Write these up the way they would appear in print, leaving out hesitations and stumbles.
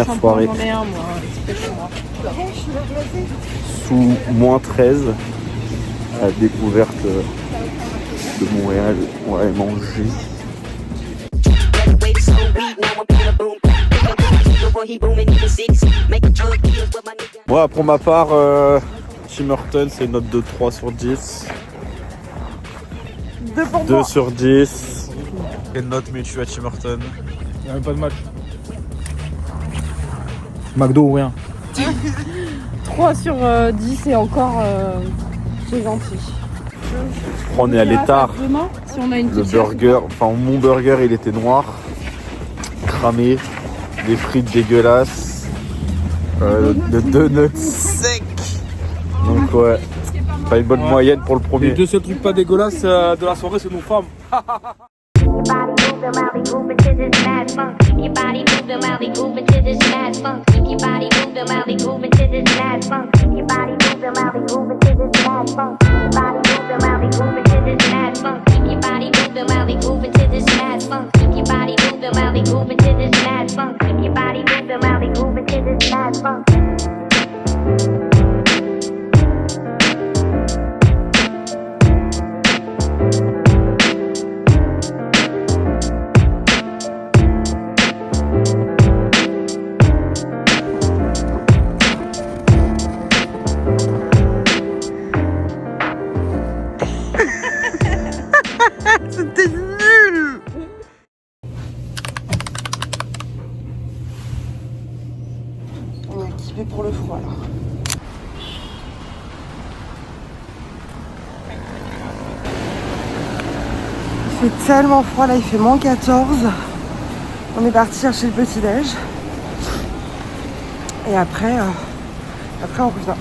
première soirée. J'en ai un, moi, exprès chez moi. Sous moins 13, à la découverte de Montréal. On va aller manger. Moi, pour ma part, Tim Hortons, c'est une note de 3 sur 10. 2 sur 10. Quelle note mets-tu à Tim Hortons? Il n'y a même pas de match. McDo ou rien. 3 sur 10 et encore, c'est gentil. On est à l'étard. Demain, si on a une Le petite burger, enfin mon burger, il était noir, cramé, des frites dégueulasses, de donuts secs. Donc ouais, pas une bonne moyenne pour le premier. Les deux seuls trucs pas dégueulasses de la soirée, c'est nos femmes. C'était nul. On est équipé pour le froid là. Il fait tellement froid là, il fait moins 14. On est parti chercher le petit-déj. Et après on revient.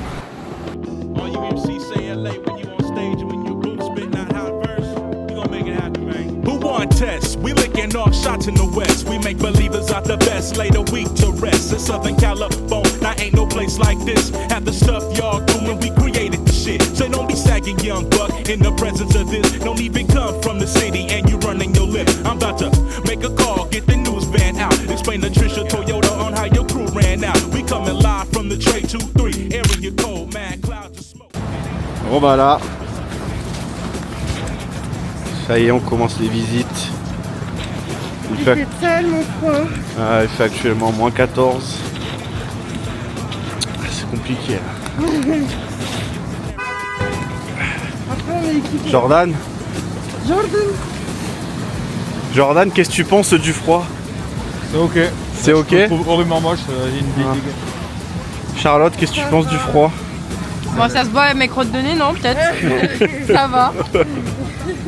Test. We licking off shots in the west. We make believers out the best. Lay the weak to rest. In Southern California, now ain't no place like this. Have the stuff y'all doing, we created the shit. So don't be sagging, young buck, in the presence of this. Don't even come from the city and you running your lip. I'm about to make a call, get the news van out. Explain to Trisha Toyota on how your crew ran out. We coming live from the Trade 2-3. Area cold, mad clouds of smoke. Bon bah là, ça y est, on commence les visites. Il fait tellement froid. Il fait actuellement moins 14. C'est compliqué là. Après on est équipé. Jordan, qu'est-ce que tu penses du froid? C'est ok. C'est ok. Je trouve horriblement moche. J'ai une bille. Charlotte, qu'est-ce que tu penses du froid? Bon, ça se voit avec mes crottes de nez, non? Peut-être. Ça va.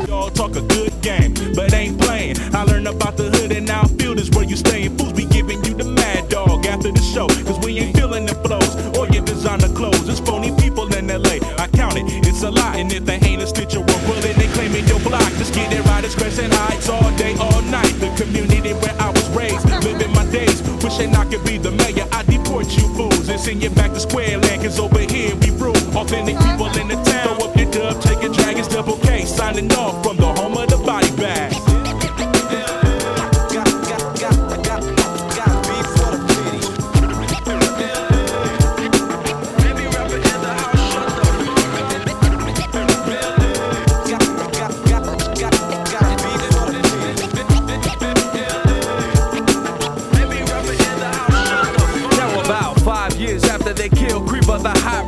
Y'all talk a good game, but ain't playing. I learned about the hood and now field is where you staying. Fools be giving you the mad dog after the show, cause we ain't feeling the flows or your designer clothes. It's phony people in LA, I count it, it's a lot. And if they ain't a stitch or a bullet, they claiming your block. Just get it right, it's Crescent Heights all day, all night. The community where I was raised, living my days. Wishing I could be the mayor, I deport you fools and send you back to square land, cause over here we rule. Authentic people in the town, throw up your dub, take a drag, it's double K, signing off from the home of the body bag.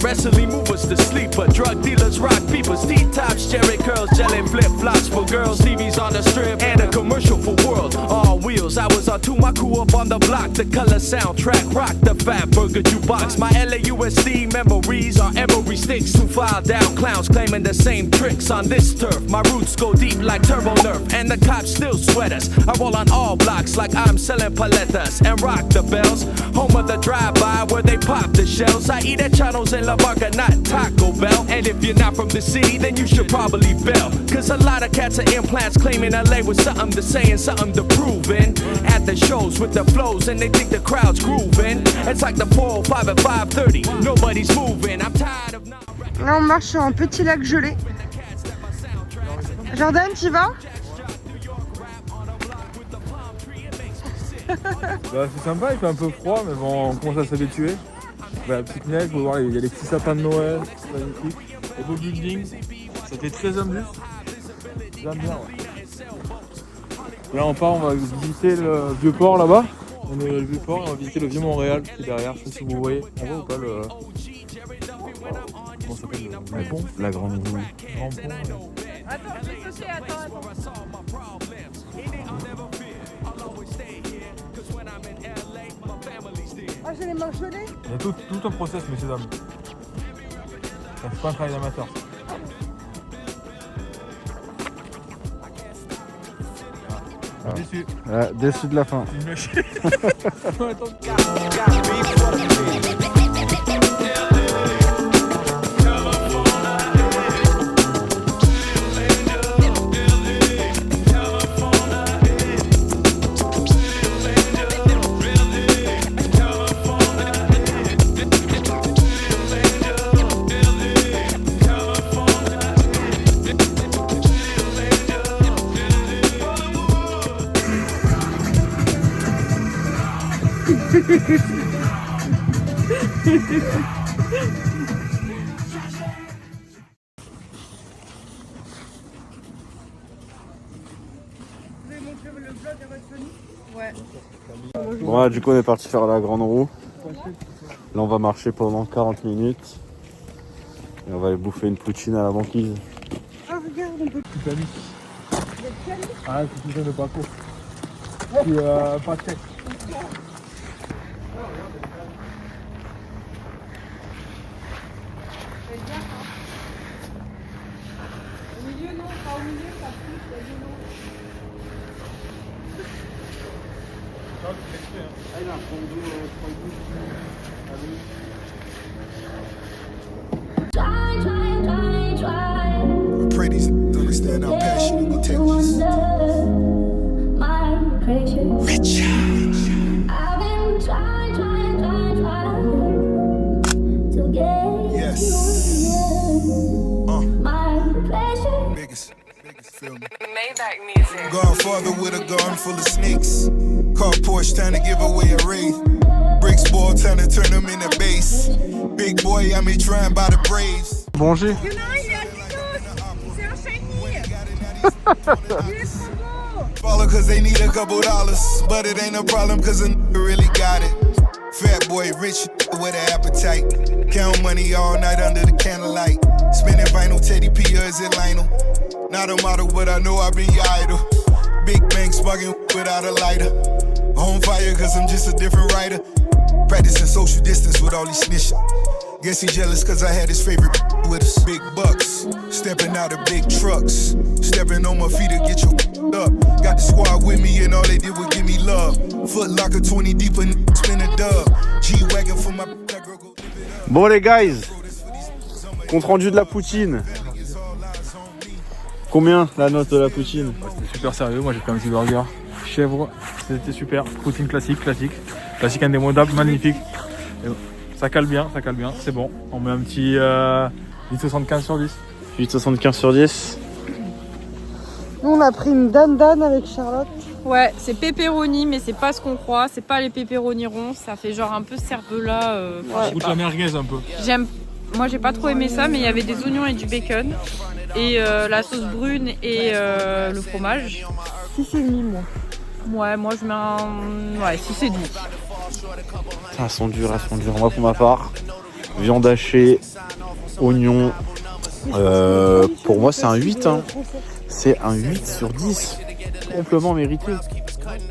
Wrestling movers to sleep, but drug dealers rock peepers, T-tops, cherry curls, jelly flip-flops for girls, TVs on the strip, and a commercial for world. All wheels, I was on to my crew up on the block. The color soundtrack, rock the Fat Burger jukebox. My LAUSD memories are emery sticks who file down clowns claiming the same tricks on this turf. My roots go deep like Turbo Nerf, and the cops still sweat us. I roll on all blocks like I'm selling paletas and rock the bells. Home of the drive-by where they pop the shells. I eat at Chano's in La Barca, not Taco Bell. And if you're not from the city, then you should probably bail. Cause a lot of cats are implants claiming LA was something to say and something to prove in. At the shows with the flows and they think the crowd's grooving. It's like the 405 at 530, nobody's moving. I'm tired of not... Là on marche sur un petit lac gelé. Jordan, tu vas? Bah, c'est sympa, il fait un peu froid, mais bon, on commence à s'habituer. Bah, la petite neige, vous voir, il y a les petits sapins de Noël, c'est magnifique. Les beaux buildings, ça fait très humble. J'aime bien, ouais. Là, on part, on va visiter le vieux port là-bas. On est le vieux port et on va visiter le vieux Montréal qui est derrière. Je sais pas si vous voyez. On voit ou pas le. Comment ça s'appelle le pont? La grande roue. Grand pont. Attends, je vais sauter, attends. Ah, j'ai les mains gelées. Il y a tout un process, messieurs dames. C'est pas un travail d'amateur. Ah. Déçu. Déçu de la fin. Il me chie. Attends. Ouais. Bon, là, du coup, on est parti faire la grande roue. Là, on va marcher pendant 40 minutes. Et on va aller bouffer une poutine à la banquise. Ah, regarde, on peut. Titanic. Ah, c'est tout ça de parcours. Puis, pas de tête. Au milieu, non, pas au milieu, ça pousse, il y a de l'eau. Pretty understand how passionate we take this. Rich. Yes. Biggest, feel me. Maybach music. Godfather with a garden full of snakes. Car Porsche trying to give away a wraith. Bricks ball trying to turn them into base. Big boy, I may try and buy the Braves. Manger. Il y en a un, il est albinos. C'est un shiny. Il est trop beau. Follow cause they need a couple dollars. But it ain't a problem cause a nigga really got it. Fat boy, rich with an appetite. Count money all night under the candlelight. Spinning vinyl, Teddy P or is it Lionel? Not a model, but I know I've been your idol. Big bank sparking without a lighter. On fire cause I'm just a different writer. Practicing social distance with all these snitching. Guess he jealous cause I had his favorite with us. Big bucks, stepping out of big trucks. Stepping on my feet to get your up. Got the squad with me and all they did was give me love. Foot locker 20 deep and spin a dub. G-Wagon for my girl go. Bon, les guys. Compte rendu de la poutine. Combien la note de la poutine? C'était super sérieux, moi j'ai pris un petit burger. Chèvre, c'était super. Poutine classique. Classique indémodable, magnifique. Et ça cale bien, c'est bon. On met un petit 8,75 sur 10. 8,75 sur 10. Nous, on a pris une dan avec Charlotte. Ouais, c'est pepperoni, mais c'est pas ce qu'on croit. C'est pas les pepperoni ronds. Ça fait genre un peu cervelas. Ça goûte la merguez un peu. Moi, j'ai pas trop aimé ça, mais il y avait des oignons et du bacon. Et la sauce brune et le fromage. 6,5 moi. Ouais, moi je mets un. Ouais, 6,5. Ah, elles sont dures. Moi, pour ma part, viande hachée, oignon. Pour moi, c'est un 8. Hein. C'est un 8 sur 10. Amplement mérité.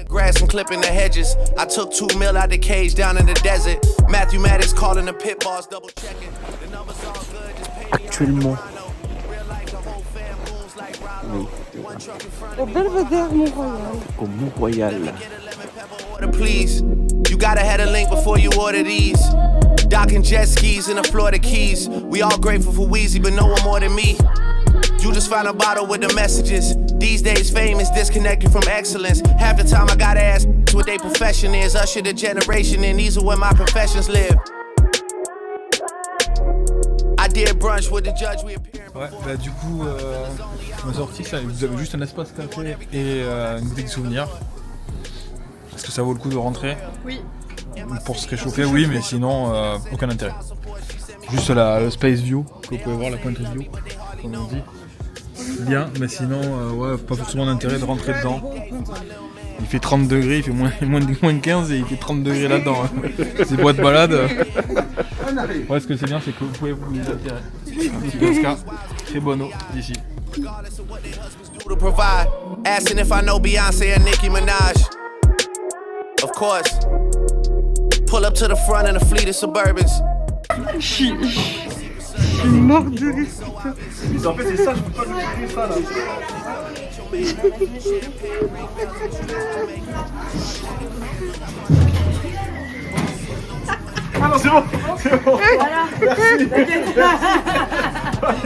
Grass and clipping the hedges. I took 2 mil out the cage down in the desert. Matthew Maddox calling the pit boss, double checking. The numbers all good, just pay me. Actuellement. Au Belvedere Mont-Royal. Au Mont-Royal. Order, please. You gotta head a link before you order these. Docking jet skis in the Florida Keys. We all grateful for Weezy, but no one more than me. You just found a bottle with the messages. These days, fame is disconnected from excellence. Half the time, I gotta ask what their profession is. Usher the generation, and these are where my confessions live. I did brunch with the judge. We appeared. Ouais, bah du coup, on a sorti ça. Vous avez juste un espace café et une boutique de souvenirs. que ça vaut le coup de rentrer? Oui. Pour se réchauffer, oui, mais sinon, aucun intérêt. Juste le Space View, que vous pouvez voir, la Point View, comme on dit. Bien, mais sinon, ouais, pas forcément d'intérêt de rentrer dedans. Il fait 30 degrés, il fait moins de 15 et il fait 30 degrés là-dedans. Hein. C'est pour être balade. Ouais, ce que c'est bien, c'est que vous pouvez vous attirer. Un petit Oscar, très bon eau d'ici. To provide, asking if I know Beyonce and Nicki Minaj. Of course, pull up to the front in a fleet of Suburbans. Je suis mort de rire. Mais en fait, c'est ça, je peux pas lui expliquer ça là. Ah non, c'est bon, c'est bon. Voilà. Merci.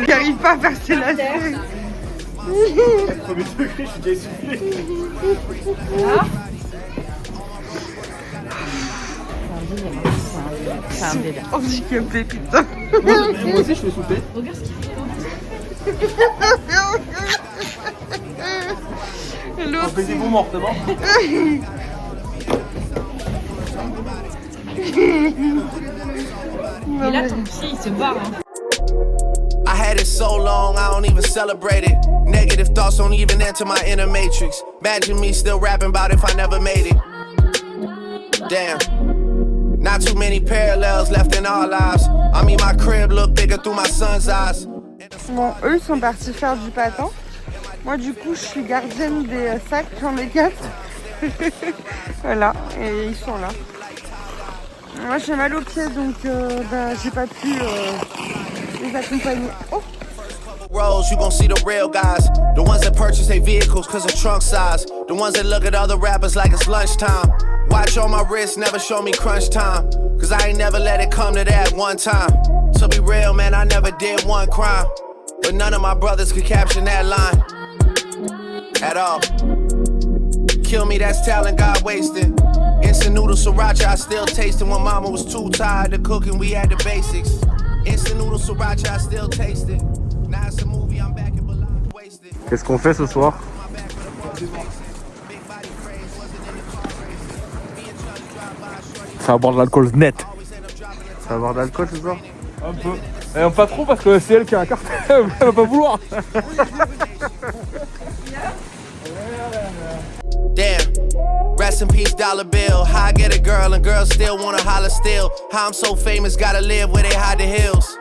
J'arrive pas à passer la série. Premier degré, je suis déjà essoufflé. C'est un délire. Handicapé, putain. Moi aussi, je suis essoufflé. Regarde ce qu'il fait. On fait des bons morts, c'est bon? Et là, ton psy, il se barre. Hein. I had it so long, I don't even celebrate it. Negative thoughts don't even enter my inner matrix. Imagine me still rapping about if I never made it. Damn. Not too many parallels left in our lives. I mean, my crib look bigger through my son's eyes. Bon, eux sont partis faire du patin. Moi, du coup, je suis gardienne des sacs, j'en ai 4. Voilà, et ils sont là. Moi, j'ai mal aux pieds, donc j'ai pas pu les accompagner. Oh! Roads, you gon' see the real guys. The ones that purchase their vehicles cause of trunk size. The ones that look at other rappers like it's lunchtime. Watch on my wrist, never show me crunch time. Cause I ain't never let it come to that one time. To be real, man, I never did one crime. But none of my brothers could caption that line. At all. Kill me, that's talent God wasted. Instant noodle sriracha, I still taste it. When mama was too tired to cook and we had the basics. Instant noodle sriracha, I still taste it. Now it's a movie, I'm back in Boulogne, wasted. Qu'est-ce qu'on fait ce soir? Ça va boire de l'alcool net. Ça va boire de l'alcool ce soir? Un peu. Et pas trop parce que c'est elle qui a la carte. Elle va pas vouloir. Damn. Rest in peace, dollar bill. How I get a girl and girls still wanna holler still. How I'm so famous, gotta live where they hide the hills.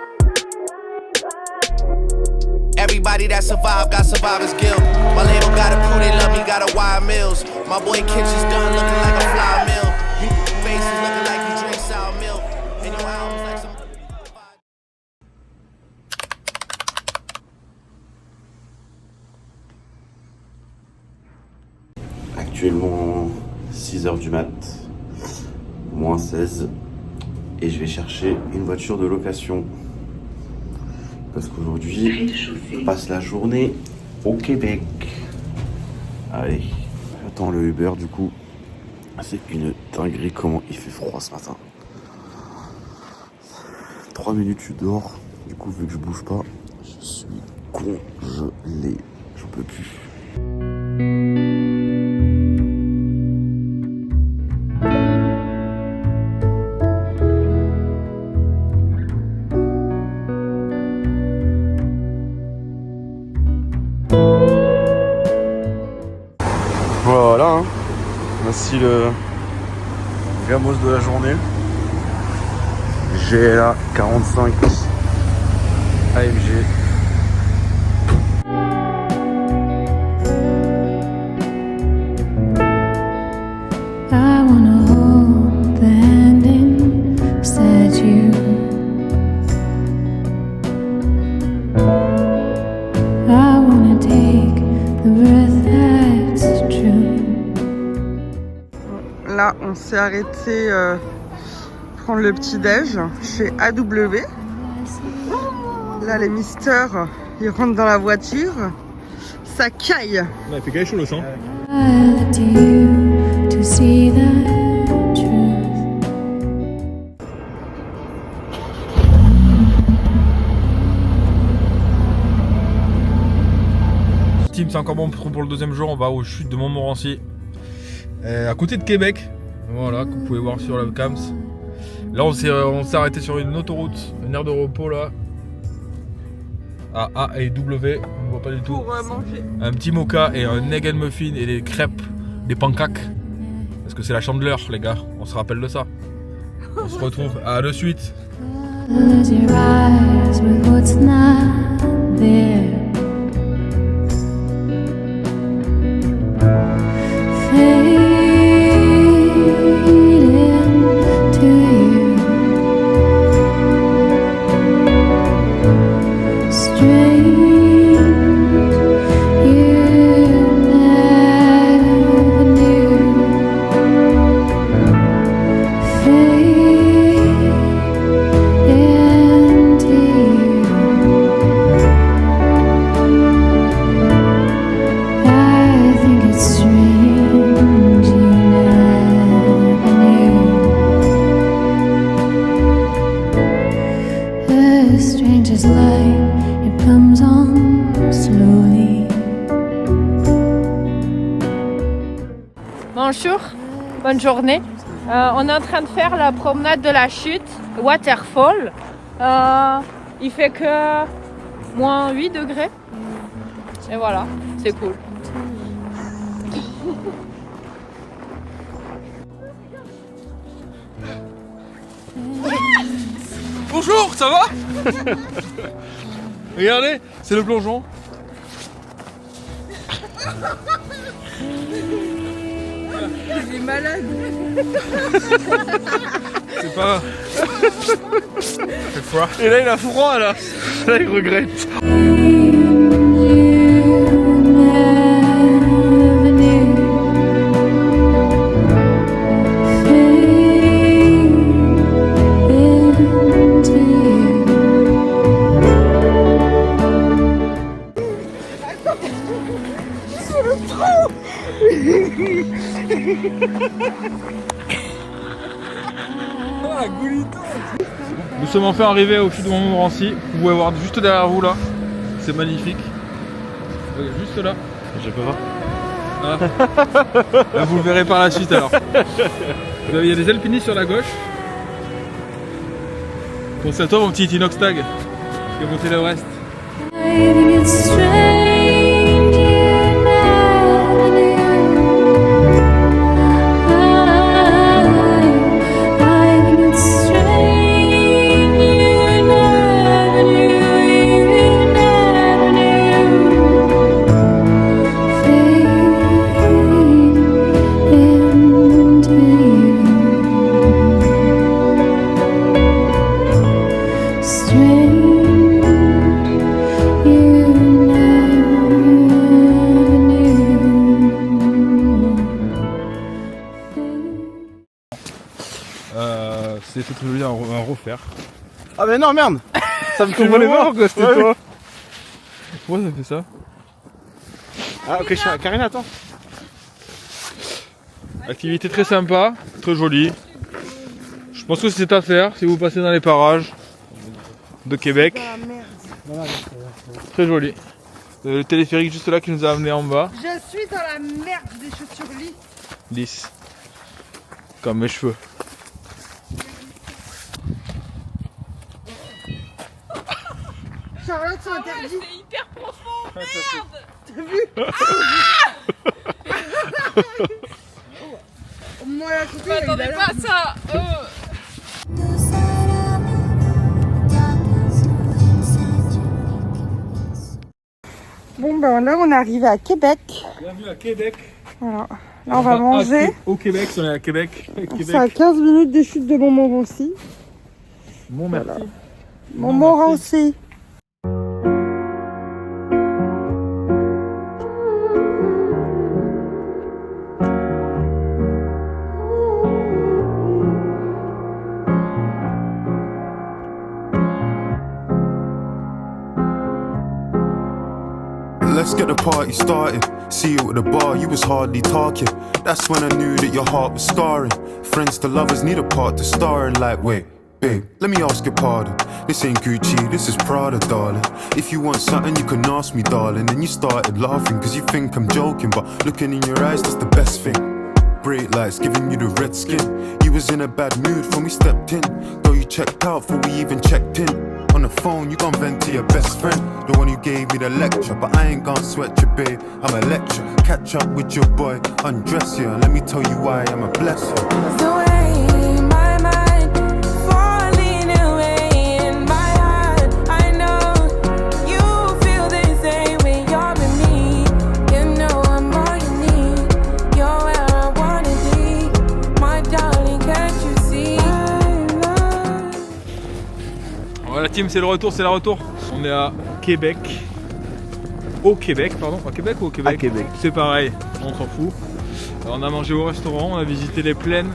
Everybody that survived got survivor's guilt. My label gotta prove they love me, gotta wire mills. My boy Kitchen's done looking like a flour mill. Faces looking like you drink sour milk. And your albums like some... Actuellement 6h du mat, moins 16, et je vais chercher une voiture de location. Parce qu'aujourd'hui, je passe la journée au Québec. Allez, j'attends le Uber du coup. C'est une dinguerie comment il fait froid ce matin. 3 minutes, je suis dehors. Du coup, vu que je bouge pas, je suis congelé. J'en peux plus. Voilà, hein. Voici le gamos de la journée. GLA 45 AMG. I wanna hold the hand inside you. I wanna take the breath that's true. Là, on s'est arrêté prendre le petit-déj chez AW. Là, les misters, ils rentrent dans la voiture. Ça caille. Il fait chaud le sang. I look to you to see the truth. Team, c'est encore bon pour le deuxième jour. On va aux chutes de Montmorency. à côté de Québec. Voilà, que vous pouvez voir sur la cams. Là, on s'est arrêté sur une autoroute, une aire de repos là. À A et W, on ne voit pas du tout. Pour manger. Un petit mocha et un egg and muffin et des crêpes, des pancaques. Parce que c'est la Chandeleur, les gars. On se rappelle de ça. On se retrouve à de suite. Close your eyes with what's not there. Stranger's light, it comes on slowly. Bonjour, bonne journée. On est en train de faire la promenade de la chute, Waterfall. Il fait que moins 8 degrés. Et voilà, c'est cool. Bonjour, ça va? Regardez, c'est le plongeon. Il est malade. C'est pas... C'est froid. Et là, il a froid, là. Là, il regrette. Nous sommes enfin arrivés au chute de Montmorency. Vous pouvez voir juste derrière vous là. C'est magnifique. Juste là. J'ai peur. Ah. Là, vous le verrez par la suite alors. Il y a des alpinistes sur la gauche. Bon, c'est à toi mon petit Inox Tag qui a monté l'Everest. I think it's strange you never knew. I think it's strange you never knew. Fade into you. Strange. C'est cette technologie à refaire. Ah mais non merde. Ça me Tu voulais voir quoi, c'était toi. Pourquoi ça fait ça? Ah ok, Karine attends. Activité très sympa, très jolie. Je pense que c'est à faire si vous passez dans les parages de Québec. Ah merde. Très joli. Le téléphérique juste là qui nous a amené en bas. Je suis dans la merde des chaussures lisses. Lisse. Comme mes cheveux. Charlotte, c'est interdit. C'est hyper profond, merde. T'as vu? Moi, la copine, Je m'attendais pas à ça. Bon, ben là, on est arrivé à Québec. Bienvenue à Québec. Voilà. Là, on va manger. Au Québec, on est à Québec. C'est à 15 minutes des chutes de Montmorency. Bon, merci. Voilà. Montmorency. Let's get the party started. See you at the bar, you was hardly talking. That's when I knew that your heart was scarring. Friends to lovers need a part to star in. Like, wait, babe, let me ask your pardon. This ain't Gucci, this is Prada, darling. If you want something, you can ask me, darling. And you started laughing, cause you think I'm joking. But looking in your eyes, that's the best thing. Bright lights giving you the red skin. You was in a bad mood when we stepped in. Though you checked out before we even checked in. On the phone, you gon' vent to your best friend, the one who gave me the lecture. But I ain't gon' sweat you, babe, I'm a lecture. Catch up with your boy, undress you, and let me tell you why I'm a blessing. The way my mind falling away in my heart, I know you feel the same when you're with me. You know I'm all you need, you're where I wanna be, my darling, can't you see? Ouais, la team, c'est le retour, c'est la retour. On est à Québec. Au Québec, pardon. À Québec ou au Québec? À Québec. C'est pareil, on s'en fout. Alors, on a mangé au restaurant, on a visité les plaines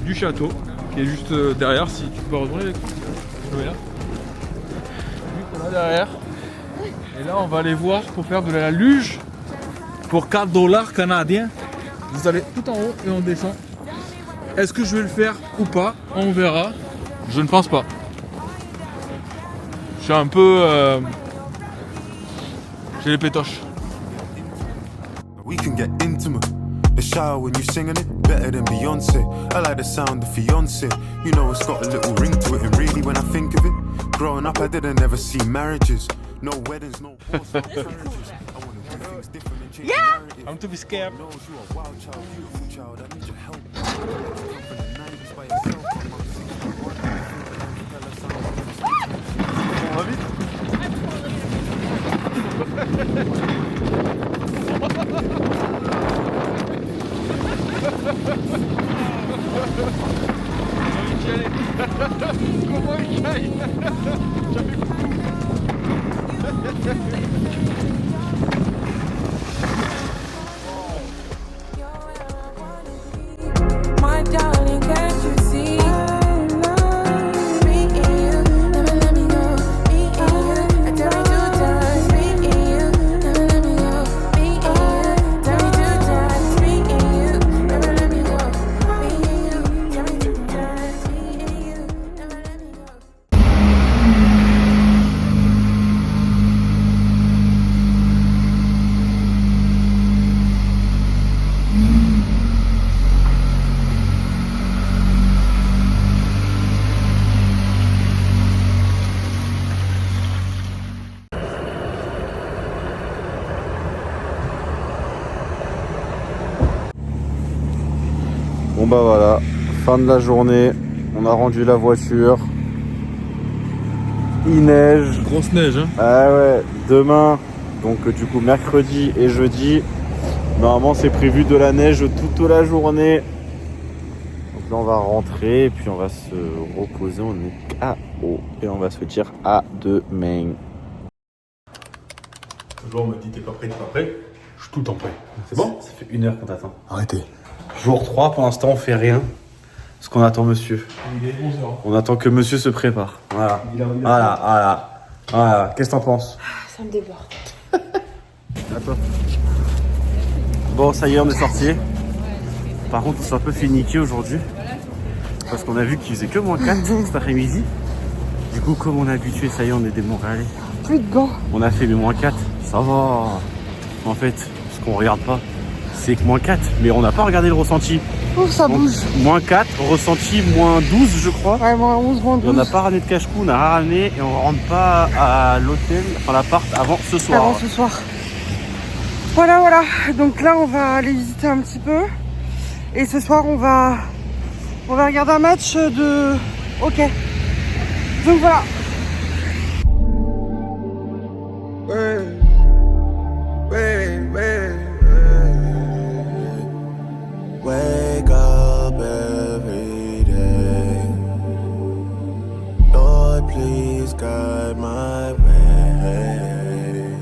du château, qui est juste derrière. Si tu peux retourner avec moi. Là. Juste là derrière. Et là, on va aller voir pour faire de la luge pour 4 $ canadiens. Vous allez tout en haut et on descend. Est-ce que je vais le faire ou pas? On verra. Je ne pense pas. Je suis un peu... j'ai les pétoches. We can get intimate. The shower when you singing it, better than Beyonce. I like the sound of fiance. You know it's got a little ring to it, and really when I think of it, growing up I didn't ever see marriages. No weddings, no marriages. I wanna do things different and change narratives. I'm to be scared. Knows you a wild child, beautiful child, I need your help. Come from the 90s by yourself, I'm on 61. On va vite. Comment il caille? My darling, can't you see? Me and you, never let me go. Me and you, I tell me 2 times. Me and you, never let me go. Me and you, tell me 2 times. Me and you, never let me go. Me and you, tell me 2 times. Me and you, never let me go. Bon bah voilà, fin de la journée, on a rendu la voiture. Il neige. Grosse neige, hein. Ah ouais, demain, donc du coup mercredi et jeudi, normalement c'est prévu de la neige toute la journée. Donc là on va rentrer et puis on va se reposer, on est KO et on va se dire à demain. Toujours on me dit t'es pas prêt, je suis tout le temps prêt. C'est bon? Ça fait 1 heure qu'on t'attend. Arrêtez. Jour 3, pour l'instant on fait rien. Parce qu'on attend monsieur. Il est 11h. On attend que monsieur se prépare. Voilà. Voilà. Qu'est-ce que t'en penses? Ça me déborde. À toi. Bon, ça y est, on est sorti. Par contre, on s'est un peu fait niquer aujourd'hui. Parce qu'on a vu qu'il faisait que moins 4 cet après-midi. Du coup, comme on est habitué, ça y est, on est des Montréalais. Plus de gants. On a fait le moins 4. Ça va. En fait, ce qu'on regarde pas, c'est que moins 4. Mais on n'a pas regardé le ressenti. Oh, ça Donc, bouge. moins 4, ressenti moins 12, je crois. Ouais, moins 11, moins 12. Et on n'a pas ramené de cache-cou, on n'a rien ramené et on rentre pas à l'hôtel, enfin l'appart avant ce soir. Avant ce soir. Voilà. Donc là, on va aller visiter un petit peu. Et ce soir, on va regarder un match de hockey. Donc voilà. Wake up every day. Lord, please guide my way.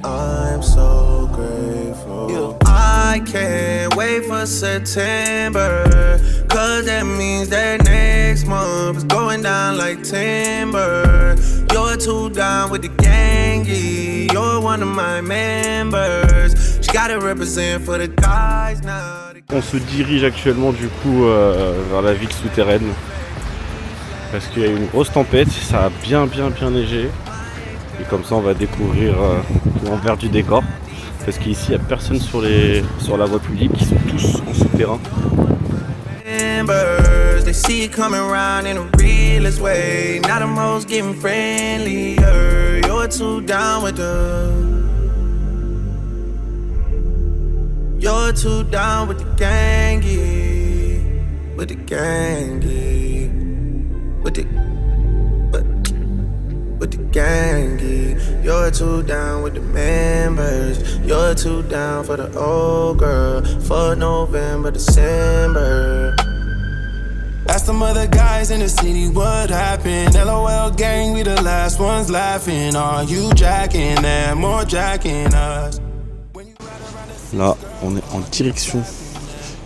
I'm so grateful. I can't wait for September, 'cause that means that next month is going down like timber. You're too down with the gang, yeah. You're one of my members. She gotta represent for the guys now. On se dirige actuellement du coup vers la ville souterraine parce qu'il y a eu une grosse tempête, ça a bien neigé et comme ça on va découvrir l'envers du décor. Parce qu'ici, il n'y a personne sur la voie publique, ils sont tous en souterrain. Members, they see it coming around in the realest way. Now them hoes getting friendlier. You're too down with You're too down with the gangy, with the gangy, with the gangy. You're too down with the members. You're too down for the old girl. For November, December. Ask them other guys in the city what happened. LOL gang, we the last ones laughing. Are you jacking them or jacking us? Là, on est en direction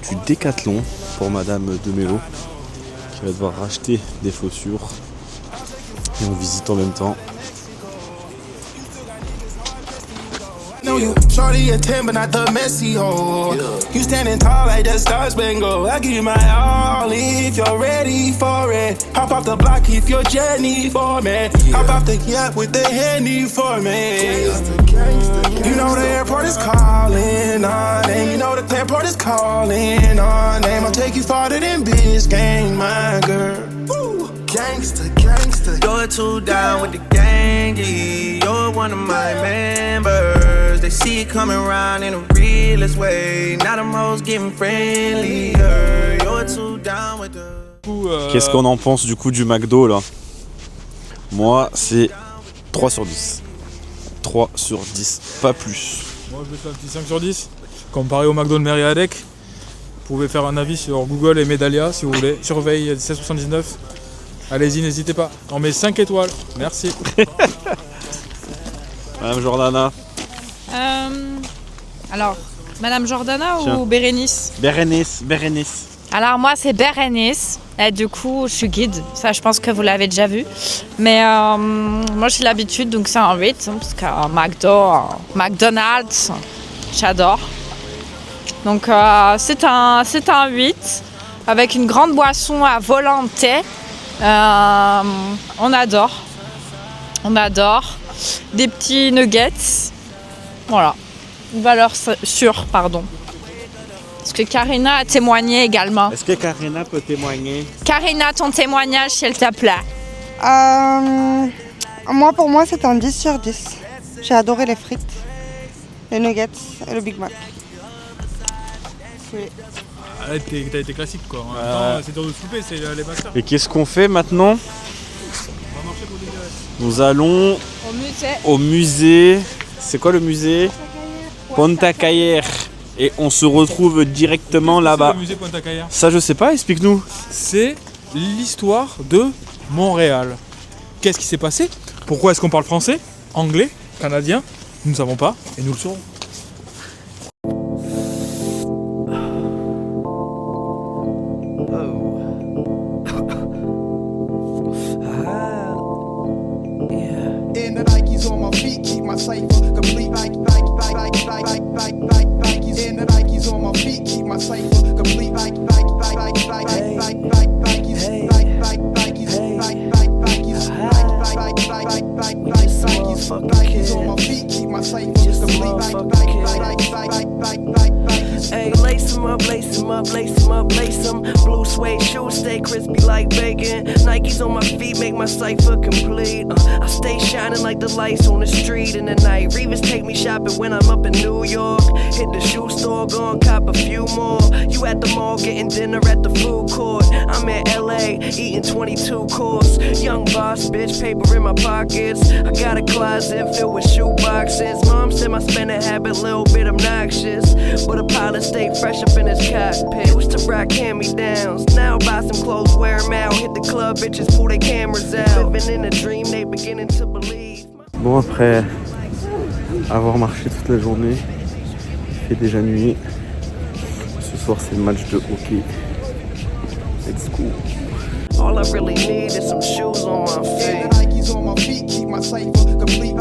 du Décathlon pour Madame Demello qui va devoir racheter des chaussures. Et on visite en même temps. know you shorty a 10, but not the messy hoe. You standing tall like the Star Spangled. I give you my all if you're ready for it. Hop off the block if you're Jenny for me. Hop off the yacht with the Henny for me. You know the airport is calling our name. You know the airport is calling our name. I'll take you farther than Biscayne, my girl. Gangsta, gangsta. You're too down with the gangy. You're one of my members. They see it coming around in the realest way. Now them hoes getting friendlier. You're too down with the... Qu'est-ce qu'on en pense du coup du McDo là? Moi c'est 3 sur 10. 3 sur 10, pas plus. Moi je vais faire un petit 5 sur 10. Comparé au McDo de Mériadec, vous pouvez faire un avis sur Google et Medalia si vous voulez. Surveille 1679. Allez-y, n'hésitez pas. On met 5 étoiles. Merci. Madame Jordana. Alors, Madame Jordana Tiens. ou Bérénice? Bérénice. Alors moi c'est Bérénice. Et du coup je suis guide. Ça je pense que vous l'avez déjà vu. Mais moi j'ai l'habitude donc c'est un 8. Parce qu'un McDonald's, j'adore. Donc c'est un 8 avec une grande boisson à volonté. On adore. Des petits nuggets. Voilà. Une valeur sûre, pardon. Parce que Karina a témoigné également. Est-ce que Karina peut témoigner? Karina, ton témoignage s'il te plaît. Pour moi c'est un 10 sur 10. J'ai adoré les frites, les nuggets et le Big Mac. Oui. T'as été classique quoi. En même temps, c'est dur de souper, c'est les masters. Et qu'est-ce qu'on fait maintenant? On va marcher pour désirer. Nous allons au musée. C'est quoi le musée? Pontacayer. Et on se retrouve directement là-bas. C'est le musée Pontacayer. Ça je sais pas, explique-nous. C'est l'histoire de Montréal. Qu'est-ce qui s'est passé? Pourquoi est-ce qu'on parle français, anglais, canadien? Nous ne savons pas et nous le saurons. Hey, lace 'em up, lace 'em up, lace 'em up, lace 'em. Blue suede shoes stay crispy like bacon. Nikes on my feet make my cipher complete. I stay shining like the lights on the street in the night. Revis take me shopping when I'm up in New York. Hit the shoe store, go and cop a few more. You at the mall getting dinner at the food court. I'm in LA eating 22 course. Young boss, bitch, paper in my pockets. I got a closet filled with shoe boxes. Mom said my spending habit a little bit obnoxious, but a pilot stayed fresh up in his cockpit. Used to rock hand-me-downs, now buy some clothes, wear 'em out. Hit the club, bitches pull their cameras out. Living in a dream, they beginning to believe. Bon, après avoir marché toute la journée, il fait déjà nuit. Ce soir c'est le match de hockey. Let's go. All I really need is some shoes on my feet. And the Nikes on my feet keep my cipher complete.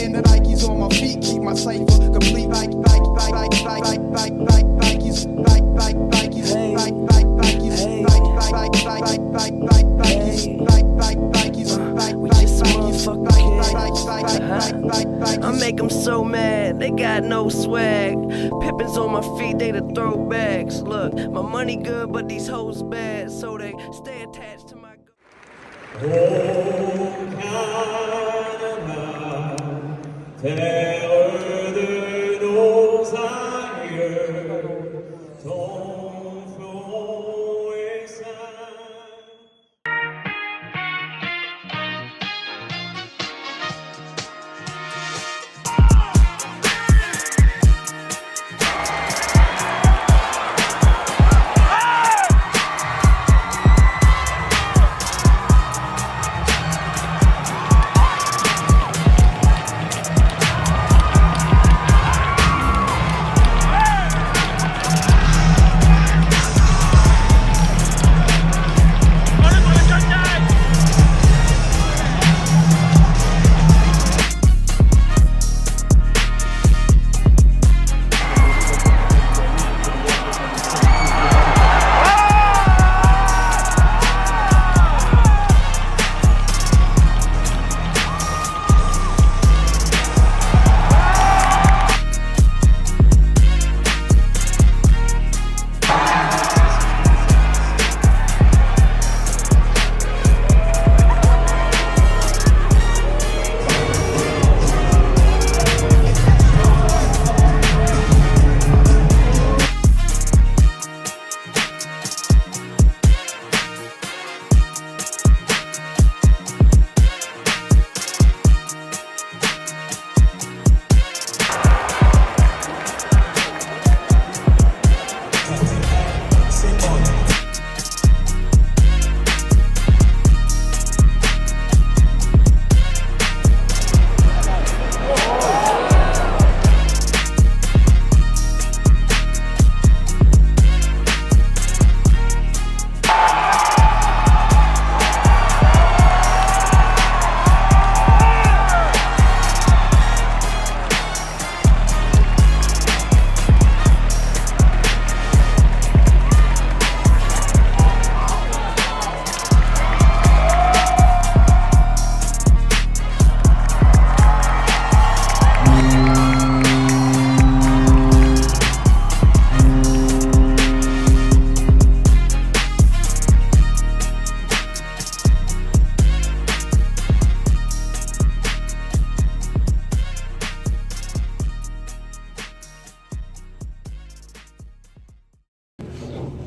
And the Nikes on my feet keep my cipher complete. I'm make them so mad. They got no swag. Pippins on my feet, they the throwbacks. Look, my money good, but these hoes bad, so they stay attached to my. Terre de nos aïeux, ton front est saint.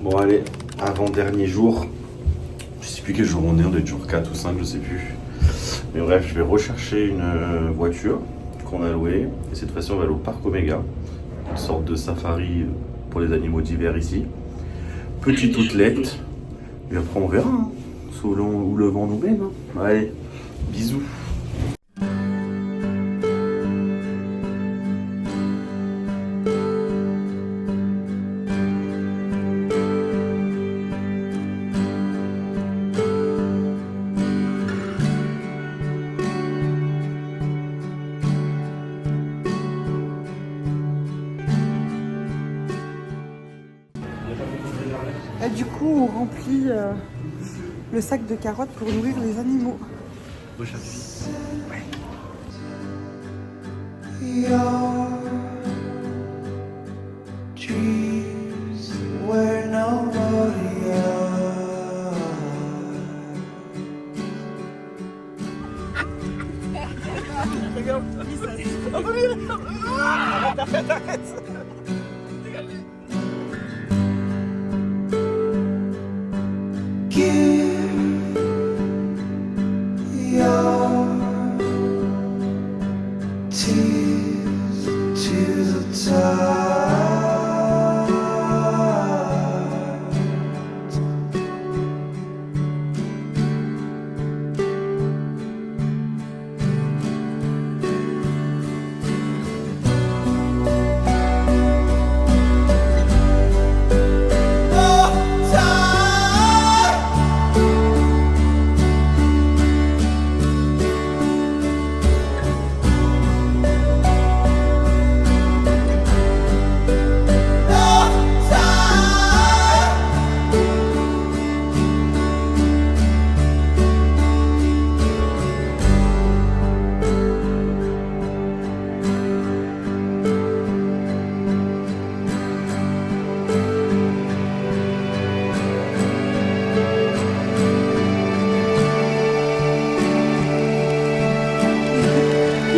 Bon allez, avant-dernier jour, je sais plus quel jour on est, on doit être jour 4 ou 5, je sais plus. Mais bref, je vais rechercher une voiture qu'on a louée. Et cette fois-ci, on va aller au parc Oméga, une sorte de safari pour les animaux d'hiver ici. Petite outlet, et après on verra, hein, selon où le vent nous mène. Hein. Allez, bisous. Et du coup, on remplit le sac de carottes pour nourrir les animaux.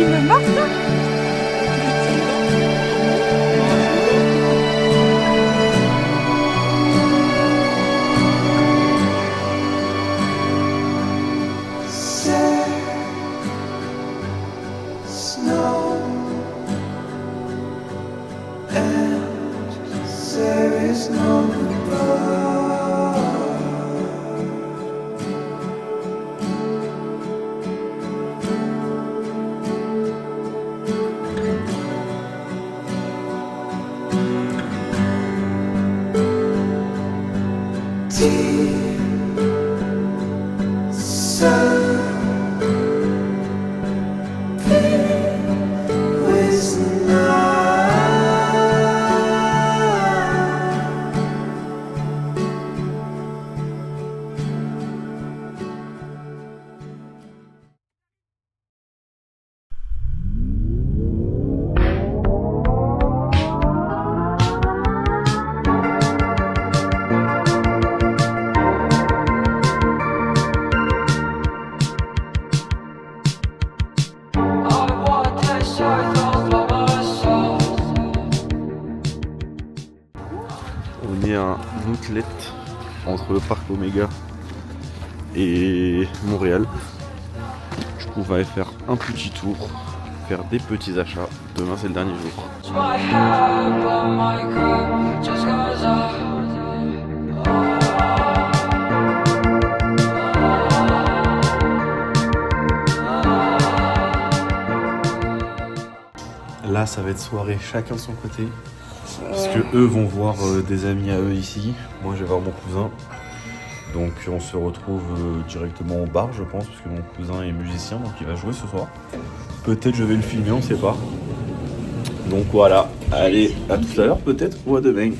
il me marque là. On est à un outlet entre le parc Omega et Montréal. Du coup, on va aller faire un petit tour, faire des petits achats. Demain, c'est le dernier jour. Là, ça va être soirée chacun de son côté. Parce que eux vont voir des amis à eux ici. Moi, je vais voir mon cousin. Donc, on se retrouve directement au bar, je pense, parce que mon cousin est musicien, donc il va jouer ce soir. Peut-être je vais le filmer, on sait pas. Donc voilà. Allez, à tout à l'heure peut-être ou à demain.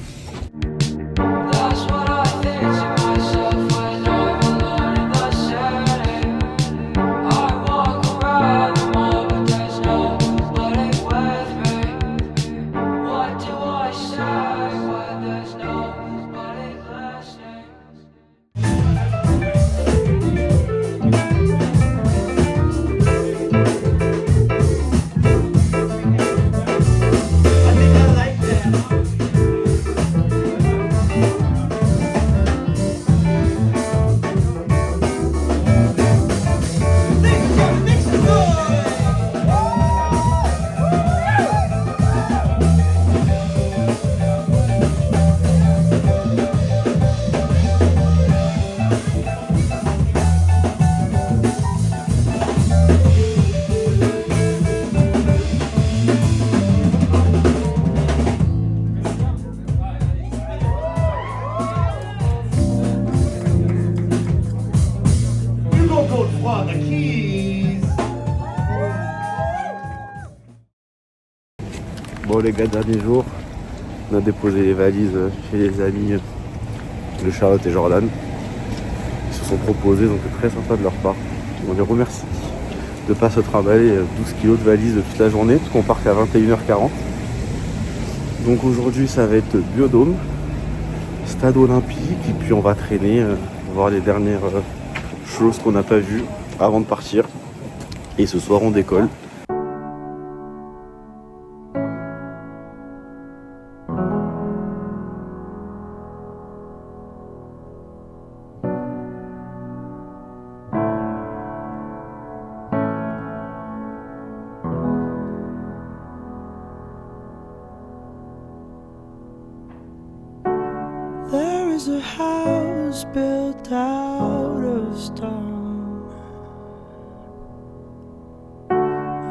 Bon les gars, dernier jour, on a déposé les valises chez les amis de Charlotte et Jordan. Ils se sont proposés, donc c'est très sympa de leur part. On les remercie de ne pas se trimballer 12 kilos de valises toute la journée, parce qu'on part qu'à 21h40. Donc aujourd'hui ça va être Biodôme, Stade Olympique, et puis on va traîner, voir les dernières choses qu'on n'a pas vues avant de partir. Et ce soir on décolle. There is a house built out of stone,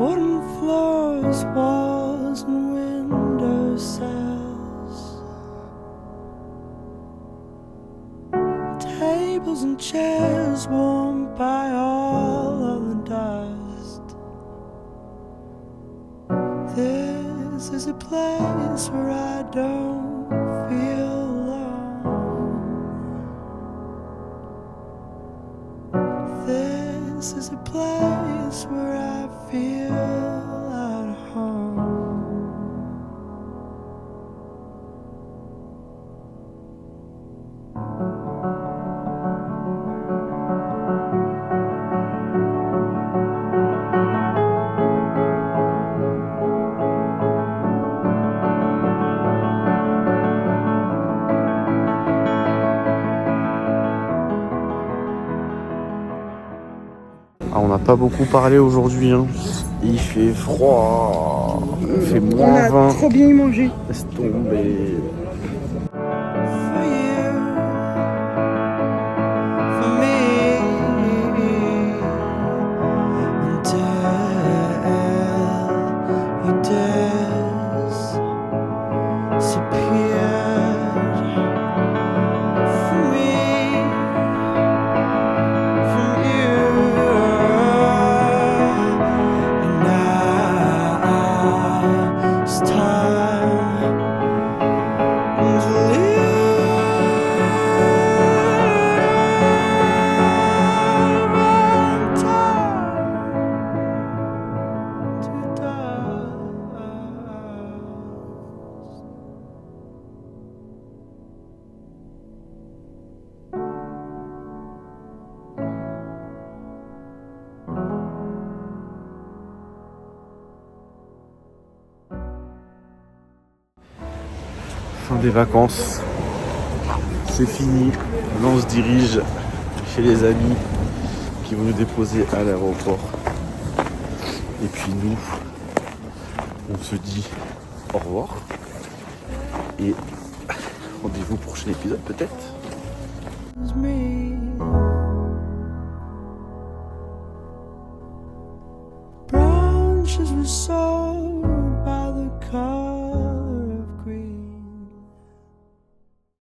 wooden floors, walls and window sills, tables and chairs warmed by all of the dust. This is a place where I don't feel this is a place where I feel at home. pas beaucoup parlé aujourd'hui. Hein. Il fait froid. Il fait On moins a 20. trop bien mangé. Laisse tomber. For you, for me, until you disappeared from me, from you, and now it's time to Fin des vacances. C'est fini. Maintenant on se dirige chez les amis qui vont nous déposer à l'aéroport. Et puis nous, on se dit au revoir. Et rendez-vous au prochain épisode peut-être. me. Branches were so